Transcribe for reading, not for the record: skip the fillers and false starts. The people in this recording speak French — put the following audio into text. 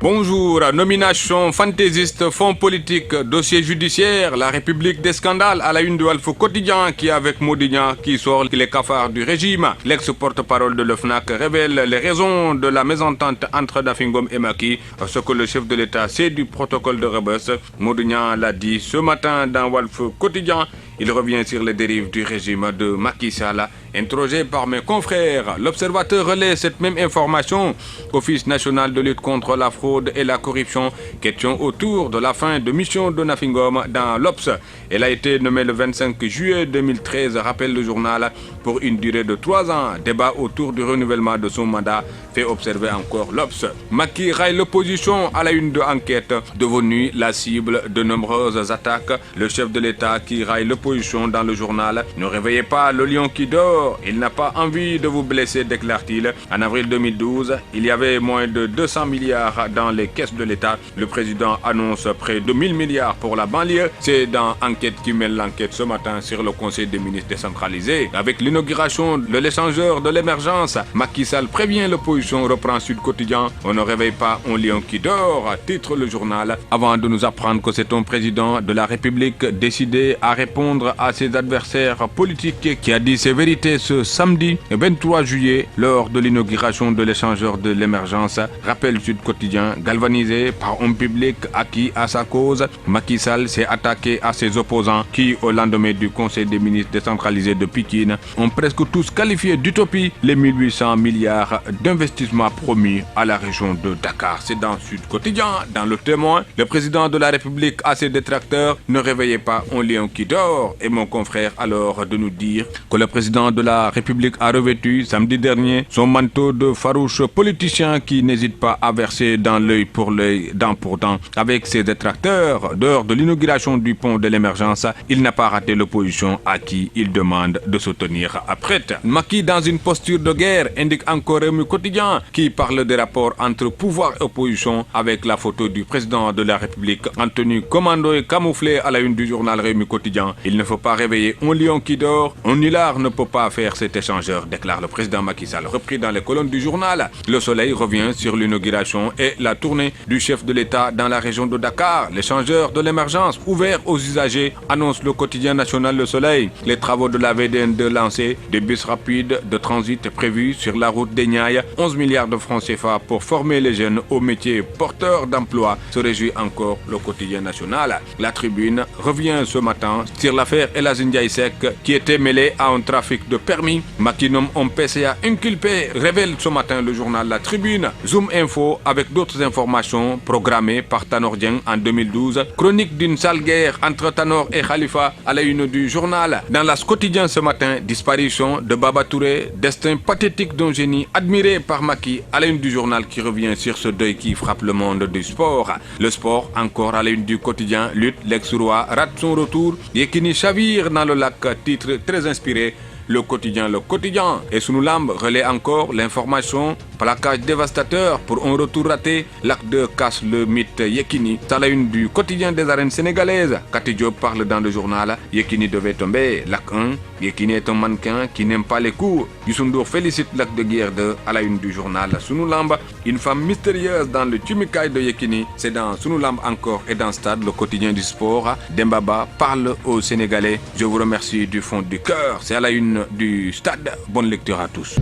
Bonjour, nomination fantaisiste, fonds politique, dossier judiciaire, la République des scandales à la une de Walf Quotidien qui avec Modignan qui sort les cafards du régime. L'ex-porte-parole de l'OFNAC révèle les raisons de la mésentente entre Nafi Ngom et Macky, ce que le chef de l'État sait du protocole de Rebeuss. Modignan l'a dit ce matin dans Walf Quotidien. Il revient sur les dérives du régime de Macky Sall. Interrogé par mes confrères, l'Observateur relaie cette même information. Office national de lutte contre la fraude et la corruption. Question autour de la fin de mission de Nafi Ngom dans l'Obs. Elle a été nommée le 25 juillet 2013, rappelle le journal, pour une durée de 3 ans. Débat autour du renouvellement de son mandat, fait observer encore l'Obs. Macky raille l'opposition à la une de enquête, devenue la cible de nombreuses attaques. Le chef de l'État qui raille l'opposition dans le journal. Ne réveillez pas le lion qui dort, il n'a pas envie de vous blesser, déclare-t-il. En avril 2012, il y avait moins de 200 milliards dans les caisses de l'État. Le président annonce près de 1000 milliards pour la banlieue. C'est dans Enquête qui mène l'enquête ce matin sur le Conseil des ministres décentralisé. Avec l'inauguration de l'échangeur de l'émergence, Macky Sall prévient l'opposition, reprend Sud Quotidien. On ne réveille pas un lion qui dort, titre le journal, avant de nous apprendre que c'est un président de la République décidé à répondre à ses adversaires politiques qui a dit ses vérités ce samedi 23 juillet lors de l'inauguration de l'échangeur de l'émergence. Rappel Sud Quotidien, galvanisé par un public acquis à sa cause, Macky Sall s'est attaqué à ses opposants qui, au lendemain du Conseil des ministres décentralisé de Pékin, ont presque tous qualifié d'utopie les 1800 milliards d'investissements promis à la région de Dakar. C'est dans Sud Quotidien. Dans Le Témoin, le président de la République à ses détracteurs: ne réveillez pas un lion qui dort. Et mon confrère alors de nous dire que le président de la République a revêtu samedi dernier son manteau de farouche politicien qui n'hésite pas à verser dans l'œil pour l'œil, dent pour dent avec ses détracteurs. Lors de l'inauguration du pont de l'émergence, il n'a pas raté l'opposition à qui il demande de se tenir prête. Macky dans une posture de guerre, indique encore Rémi Quotidien qui parle des rapports entre pouvoir et opposition avec la photo du président de la République en tenue commando et camouflé à la une du journal Rémi Quotidien. Il ne faut pas réveiller un lion qui dort, un nulard ne peut pas faire cet échangeur, déclare le président Macky Sall. Repris dans les colonnes du journal, Le Soleil revient sur l'inauguration et la tournée du chef de l'État dans la région de Dakar. L'échangeur de l'émergence ouvert aux usagers, annonce le quotidien national Le Soleil. Les travaux de la VDN2 lancés, des bus rapides de transit prévus sur la route des Niayes, 11 milliards de francs CFA pour former les jeunes aux métiers porteurs d'emploi, se réjouit encore le quotidien national. La Tribune revient ce matin sur l'affaire El Ndiaye Seck qui était mêlé à un trafic de permis. Macky nomme un PCA inculpé, révèle ce matin le journal La Tribune. Zoom Info avec d'autres informations programmées par Tanor Dieng en 2012. Chronique d'une sale guerre entre Tanor et Khalifa à la une du journal. Dans l'As quotidien ce matin, disparition de Baba Touré, destin pathétique d'un génie admiré par Macky à la une du journal qui revient sur ce deuil qui frappe le monde du sport. Le sport encore à la une du quotidien, lutte, l'ex-roi rate son retour, Yekini chavire dans le lac, titre très inspiré. Le quotidien et Sunu Lamb relaie encore l'information. Plaquage dévastateur pour un retour raté. L'acte 2 casse le mythe Yekini. C'est la une du quotidien des arènes sénégalaises. Kati Diop parle dans le journal. Yekini devait tomber. L'acte 1. Yekini est un mannequin qui n'aime pas les coups. Youssou Ndour félicite l'acte de guerre 2 à la une du journal. Sunu Lamb, une femme mystérieuse dans le tumikaï de Yekini. C'est dans Sunu Lamb encore et dans Stade, le quotidien du sport. Dembaba parle aux Sénégalais. Je vous remercie du fond du cœur. C'est à la une du Stade. Bonne lecture à tous.